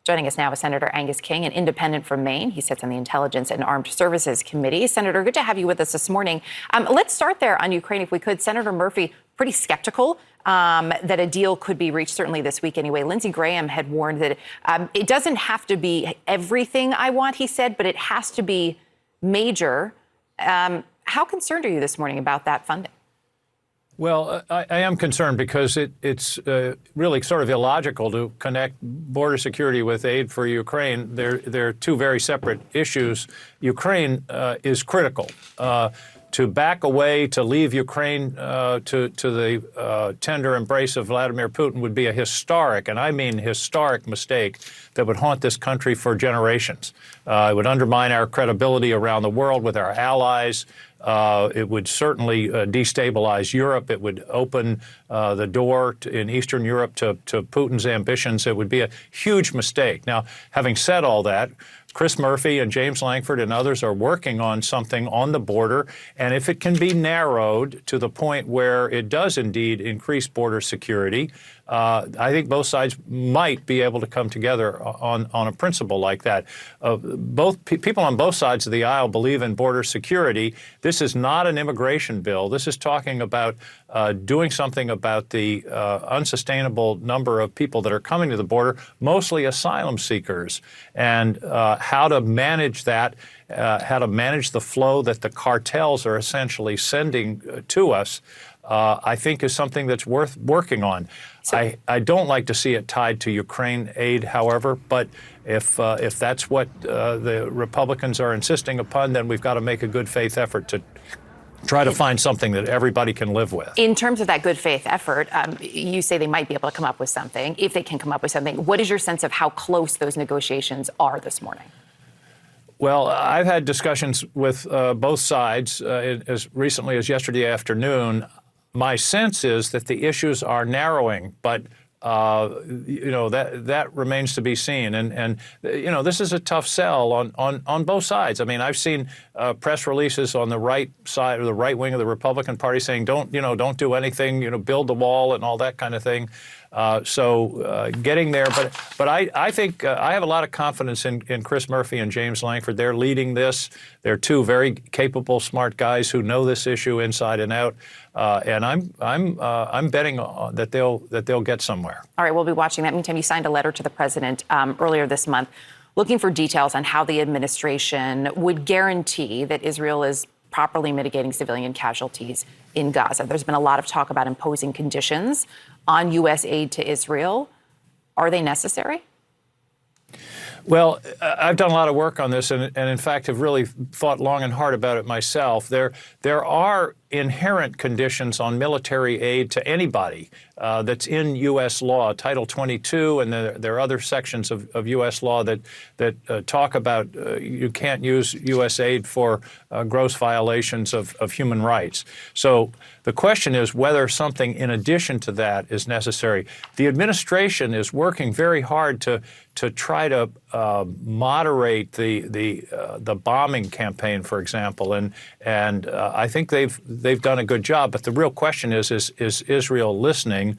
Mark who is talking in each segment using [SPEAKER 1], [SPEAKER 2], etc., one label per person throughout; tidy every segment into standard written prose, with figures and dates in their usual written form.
[SPEAKER 1] Joining us now is Senator Angus King, an independent from Maine. He sits on the Intelligence and Armed Services Committee. Senator, good to have you with us this morning. Let's start there on Ukraine, if we could. Senator Murphy, pretty skeptical that a deal could be reached, certainly this week anyway. Lindsey Graham had warned that it doesn't have to be everything I want, he said, but it has to be major. How concerned are you this morning about that funding?
[SPEAKER 2] Well, I am concerned because it's really sort of illogical to connect border security with aid for Ukraine. They're two very separate issues. Ukraine is critical. To back away, to leave Ukraine to the tender embrace of Vladimir Putin would be a historic, and I mean historic, mistake that would haunt this country for generations. It would undermine our credibility around the world with our allies. It would certainly destabilize Europe. It would open the door in Eastern Europe to Putin's ambitions. It would be a huge mistake. Now, having said all that, Chris Murphy and James Lankford and others are working on something on the border, and if it can be narrowed to the point where it does indeed increase border security, I think both sides might be able to come together on a principle like that. People on both sides of the aisle believe in border security. This is not an immigration bill. This is talking about doing something about the unsustainable number of people that are coming to the border, mostly asylum seekers, and how to manage that, how to manage the flow that the cartels are essentially sending to us. I think is something that's worth working on. I don't like to see it tied to Ukraine aid, however, but if that's what the Republicans are insisting upon, then we've got to make a good faith effort to try to find something that everybody can live with.
[SPEAKER 1] In terms of that good faith effort, you say they might be able to come up with something. If they can come up with something, what is your sense of how close those negotiations are this morning?
[SPEAKER 2] Well, I've had discussions with both sides as recently as yesterday afternoon. My sense is that the issues are narrowing, but that remains to be seen. And this is a tough sell on both sides. I mean, I've seen press releases on the right side or the right wing of the Republican Party saying, don't do anything, build the wall and all that kind of thing. So getting there, but I think I have a lot of confidence in Chris Murphy and James Lankford. They're leading this. They're two very capable, smart guys who know this issue inside and out. And I'm betting that they'll get somewhere. All
[SPEAKER 1] right, we'll be watching that. Meantime, you signed a letter to the president earlier this month, looking for details on how the administration would guarantee that Israel is properly mitigating civilian casualties in Gaza. There's been a lot of talk about imposing conditions on U.S. aid to Israel. Are they necessary?
[SPEAKER 2] Well, I've done a lot of work on this and in fact, have really thought long and hard about it myself. There are inherent conditions on military aid to anybody that's in U.S. law, Title 22, and there are other sections of U.S. law that talk about you can't use U.S. aid for gross violations of human rights. So the question is whether something in addition to that is necessary. The administration is working very hard to try to moderate the bombing campaign, for example, and I think they've done a good job. But the real question is Israel listening?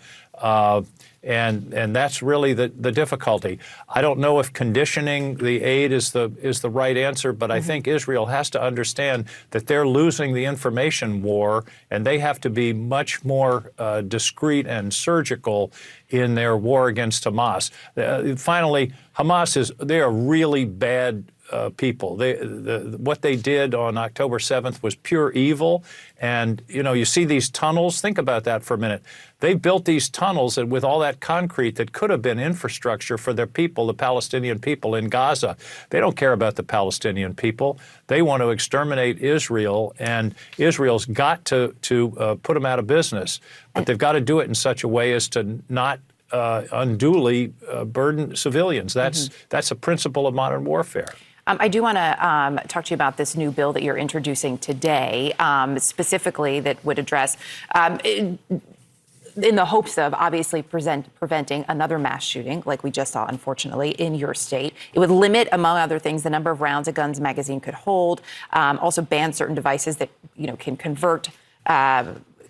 [SPEAKER 2] And that's really the difficulty. I don't know if conditioning the aid is the right answer, but I think Israel has to understand that they're losing the information war, and they have to be much more discreet and surgical in their war against Hamas. Finally, they are really bad people. What they did on October 7th was pure evil. And, you see these tunnels. Think about that for a minute. They built these tunnels and with all that concrete that could have been infrastructure for their people, the Palestinian people in Gaza. They don't care about the Palestinian people. They want to exterminate Israel, and Israel's got to put them out of business. But they've got to do it in such a way as to not unduly burden civilians. That's a principle of modern warfare.
[SPEAKER 1] I do want to talk to you about this new bill that you're introducing today, specifically that would address, in the hopes of obviously preventing another mass shooting like we just saw, unfortunately, in your state. It would limit, among other things, the number of rounds a gun's magazine could hold, also ban certain devices that can convert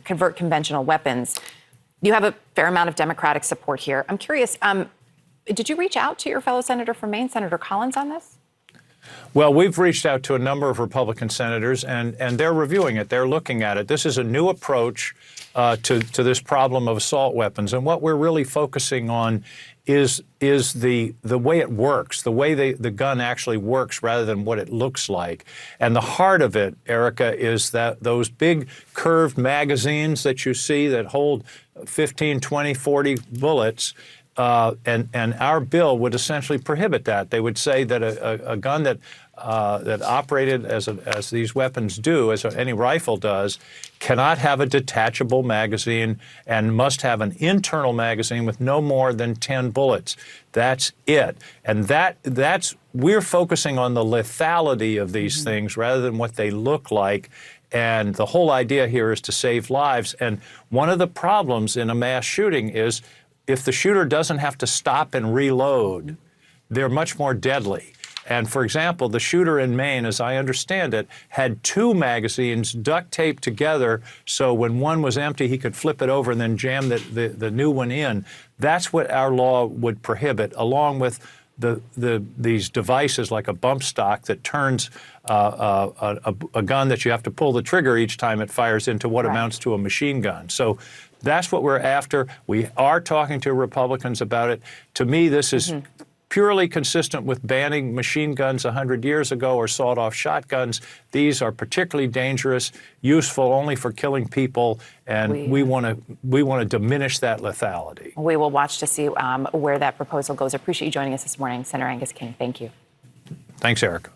[SPEAKER 1] conventional weapons. You have a fair amount of Democratic support here. I'm curious, Did you reach out to your fellow senator from Maine, Senator Collins, on this?
[SPEAKER 2] Well, we've reached out to a number of Republican senators, and they're reviewing it. They're looking at it. This is a new approach to this problem of assault weapons. And what we're really focusing on is the way it works, the way the gun actually works rather than what it looks like. And the heart of it, Erica, is that those big curved magazines that you see that hold 15, 20, 40 bullets, and our bill would essentially prohibit that. They would say that a gun that operated as these weapons do, as any rifle does, cannot have a detachable magazine and must have an internal magazine with no more than 10 bullets. That's it. And we're focusing on the lethality of these things rather than what they look like. And the whole idea here is to save lives. And one of the problems in a mass shooting is if the shooter doesn't have to stop and reload, they're much more deadly. And for example, the shooter in Maine, as I understand it, had 2 magazines duct taped together so when one was empty, he could flip it over and then jam the new one in. That's what our law would prohibit, along with these devices like a bump stock that turns a gun that you have to pull the trigger each time it fires into what amounts to a machine gun. So that's what we're after. We are talking to Republicans about it. To me, this is purely consistent with banning machine guns 100 years ago or sawed-off shotguns. These are particularly dangerous, useful only for killing people, and we want to diminish that lethality.
[SPEAKER 1] We will watch to see where that proposal goes. I appreciate you joining us this morning, Senator Angus King. Thank you.
[SPEAKER 2] Thanks, Erica.